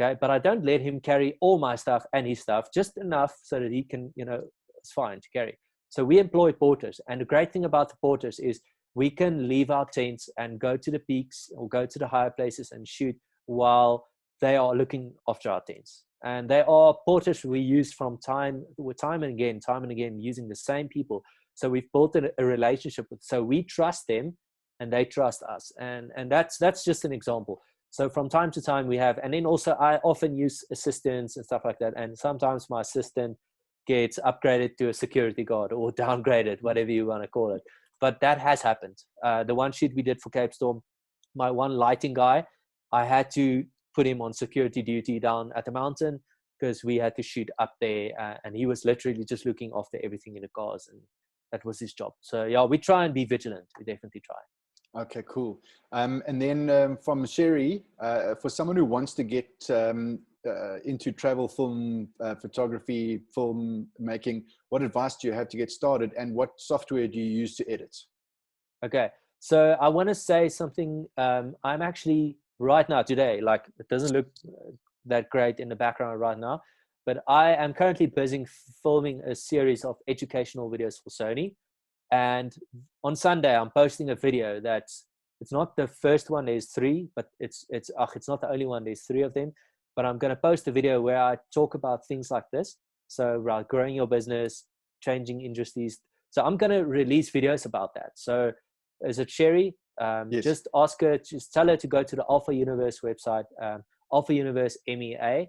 Okay. But I don't let him carry all my stuff and his stuff, just enough so that he can, it's fine to carry. So we employ porters. And the great thing about the porters is we can leave our tents and go to the peaks or go to the higher places and shoot while they are looking after our tents. And they are porters we use from time and again, using the same people. So we've built a relationship with, so we trust them and they trust us. And that's just an example. So from time to time we have, and then also I often use assistants and stuff like that. And sometimes my assistant gets upgraded to a security guard or downgraded, whatever you want to call it. But that has happened. The one shoot we did for Cape Storm, my one lighting guy, I had to put him on security duty down at the mountain because we had to shoot up there, and he was literally just looking after everything in the cars, and that was his job. So yeah, we try and be vigilant. We definitely try. Okay, cool. And then from Sherry, for someone who wants to get into travel film photography, film making, what advice do you have to get started, and what software do you use to edit? Okay, so I want to say something. I'm actually right now today, like it doesn't look that great in the background right now, but I am currently busy filming a series of educational videos for Sony. And on Sunday, I'm posting a video that's, it's not the first one, there's 3, but it's not the only one, there's 3 of them. But I'm going to post a video where I talk about things like this. So about growing your business, changing industries. So I'm going to release videos about that. So is it Sherry? Yes. Just ask her, just tell her to go to the Alpha Universe website, Alpha Universe MEA.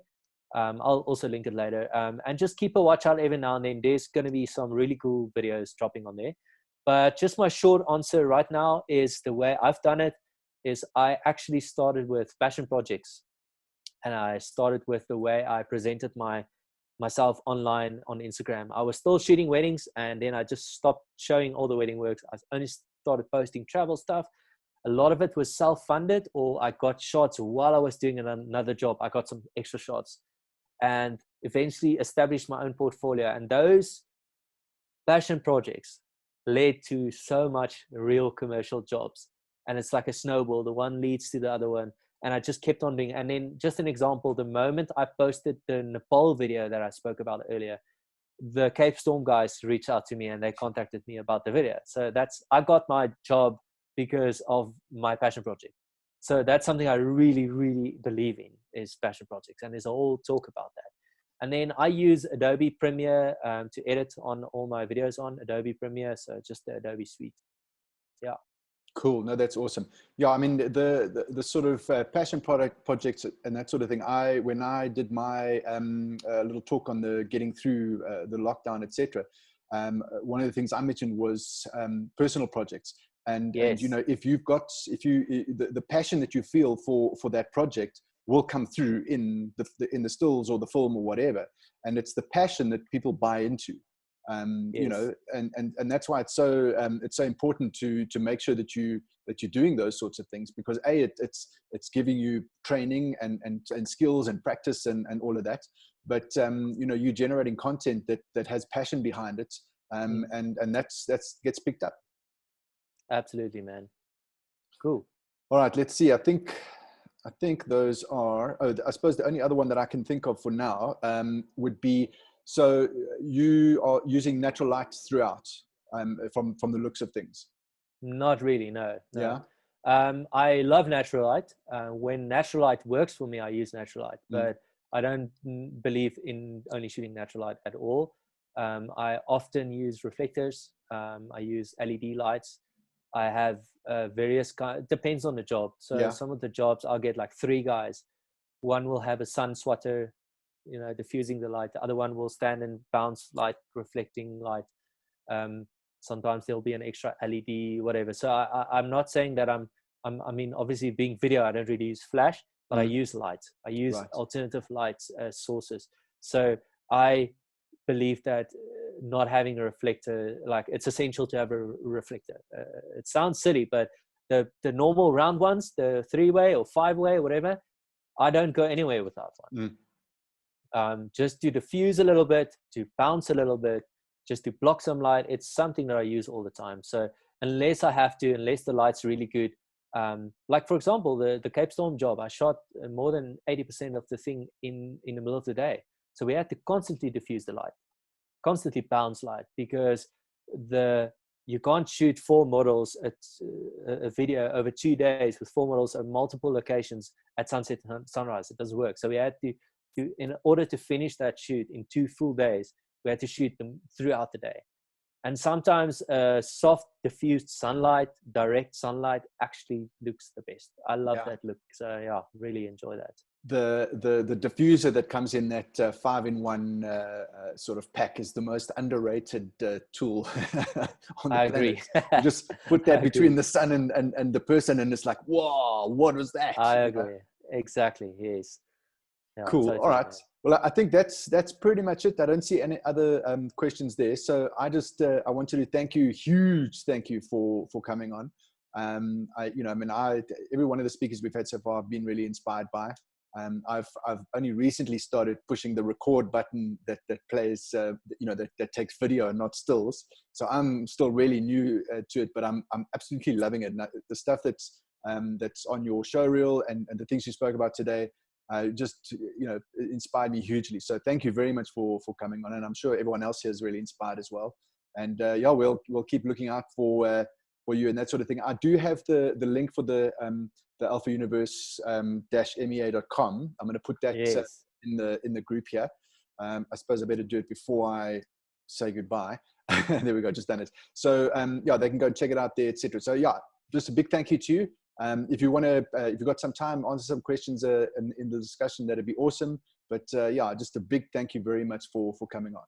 I'll also link it later. And just keep a watch out every now and then. There's going to be some really cool videos dropping on there. But just my short answer right now is the way I've done it is I actually started with passion projects. And I started with the way I presented myself online on Instagram. I was still shooting weddings, and then I just stopped showing all the wedding works. I only started posting travel stuff. A lot of it was self-funded, or I got shots while I was doing another job. I got some extra shots and eventually established my own portfolio. And those passion projects led to so much real commercial jobs. And it's like a snowball. The one leads to the other one. And I just kept on doing. And then just an example, the moment I posted the Nepal video that I spoke about earlier, the Cape Storm guys reached out to me and they contacted me about the video. So I got my job because of my passion project. So that's something I really, really believe in, is passion projects. And there's a whole talk about that. And then I use Adobe Premiere to edit on all my videos on Adobe Premiere. So just the Adobe suite. Yeah. Cool. No, that's awesome. Yeah, I mean, the sort of passion projects and that sort of thing. When I did my little talk on the getting through the lockdown, etc. One of the things I mentioned was personal projects. And, yes. and you know, if the passion that you feel for that project will come through in the stills or the film or whatever. And it's the passion that people buy into. Yes. You know, and that's why it's so important to make sure that you're doing those sorts of things, because it's giving you training and skills and practice and all of that, but you know, you're generating content that has passion behind it, and that's gets picked up. Absolutely, man. Cool. All right, let's see. I think those are. I suppose the only other one that I can think of for now would be. So you are using natural light throughout, from the looks of things? Not really, no. Yeah. I love natural light. When natural light works for me, I use natural light, but I don't believe in only shooting natural light at all. I often use reflectors. I use LED lights. I have various kinds. Depends on the job. So some of the jobs I'll get like 3 guys. One will have a sun swatter, you know, diffusing the light. The other one will stand and bounce light, reflecting light. Sometimes there'll be an extra LED, whatever. So I'm not saying that I mean, obviously being video, I don't really use flash, but I use light. I use alternative light sources. So I believe that not having a reflector, like it's essential to have a reflector. It sounds silly, but the normal round ones, the 3-way or 5-way or whatever, I don't go anywhere without one. Just to diffuse a little bit, to bounce a little bit, just to block some light. It's something that I use all the time. So unless I have to, unless the light's really good, like for example, the Cape Storm job, I shot more than 80% of the thing in the middle of the day. So we had to constantly diffuse the light, constantly bounce light, because you can't shoot 4 models at a video over 2 days with 4 models at multiple locations at sunset and sunrise. It doesn't work. So we had to in order to finish that shoot in 2 full days, we had to shoot them throughout the day. And sometimes soft diffused sunlight, direct sunlight actually looks the best. I love that look. So yeah, really enjoy that. The diffuser that comes in that 5-in-1 sort of pack is the most underrated tool on the I planet. agree. You just put that between the sun and the person, and it's like, whoa, what was that? I agree. Exactly. Yes. Yeah, cool. totally. All right. Well, I think that's pretty much it. I don't see any other questions there. So I just I wanted to thank you, huge thank you for coming on. Every one of the speakers we've had so far I've been really inspired by. I've only recently started pushing the record button that plays, that takes video and not stills. So I'm still really new to it, but I'm absolutely loving it. And the stuff that's on your show reel and the things you spoke about today, just inspired me hugely. So thank you very much for coming on, and I'm sure everyone else here is really inspired as well. And we'll keep looking out for you and that sort of thing. I do have the link for the Alpha Universe -mea.com. I'm going to put that in the group here. I suppose I better do it before I say goodbye. There we go, just done it. So they can go and check it out there, etc. So just a big thank you to you. If you want to, if you've got some time, answer some questions in the discussion, that'd be awesome. But just a big thank you very much for coming on.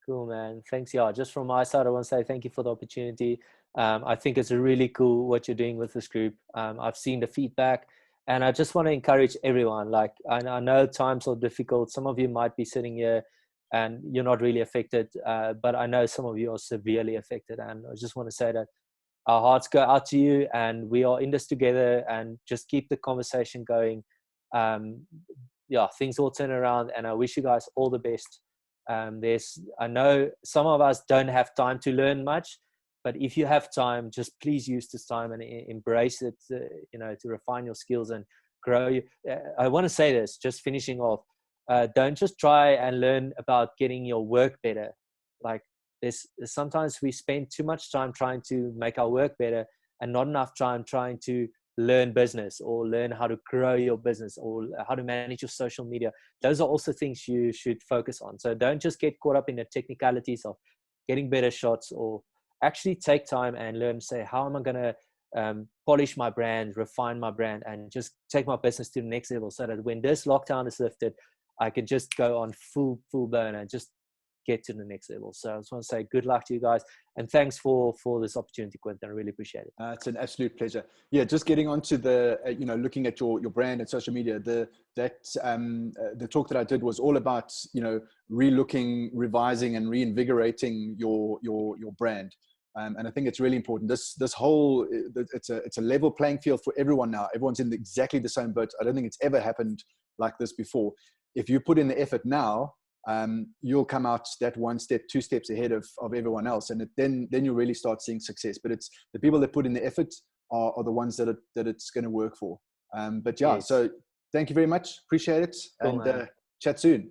Cool, man. Thanks. Yeah, just from my side, I want to say thank you for the opportunity. I think it's really cool what you're doing with this group. I've seen the feedback, and I just want to encourage everyone. Like, I know times are difficult. Some of you might be sitting here and you're not really affected, but I know some of you are severely affected. And I just want to say that our hearts go out to you, and we are in this together, and just keep the conversation going. Things will turn around, and I wish you guys all the best. I know some of us don't have time to learn much, but if you have time, just please use this time and embrace it, to refine your skills and grow. I want to say this, just finishing off, don't just try and learn about getting your work better. Like, sometimes we spend too much time trying to make our work better and not enough time trying to learn business or learn how to grow your business or how to manage your social media. Those are also things you should focus on. So don't just get caught up in the technicalities of getting better shots, or actually take time and learn, say, how am I going to polish my brand, refine my brand, and just take my business to the next level, so that when this lockdown is lifted, I can just go on full burn and just get to the next level. So I just want to say good luck to you guys, and thanks for this opportunity, Quentin. I really appreciate it. It's an absolute pleasure. Yeah, just getting onto the looking at your brand and social media. The talk that I did was all about relooking, revising, and reinvigorating your brand. And I think it's really important. This whole it's a level playing field for everyone now. Everyone's in exactly the same boat. I don't think it's ever happened like this before. If you put in the effort now, you'll come out that 1 step, 2 steps ahead of everyone else, and then you really start seeing success. But it's the people that put in the effort are the ones that it's going to work for. So thank you very much, appreciate it, cool, and chat soon.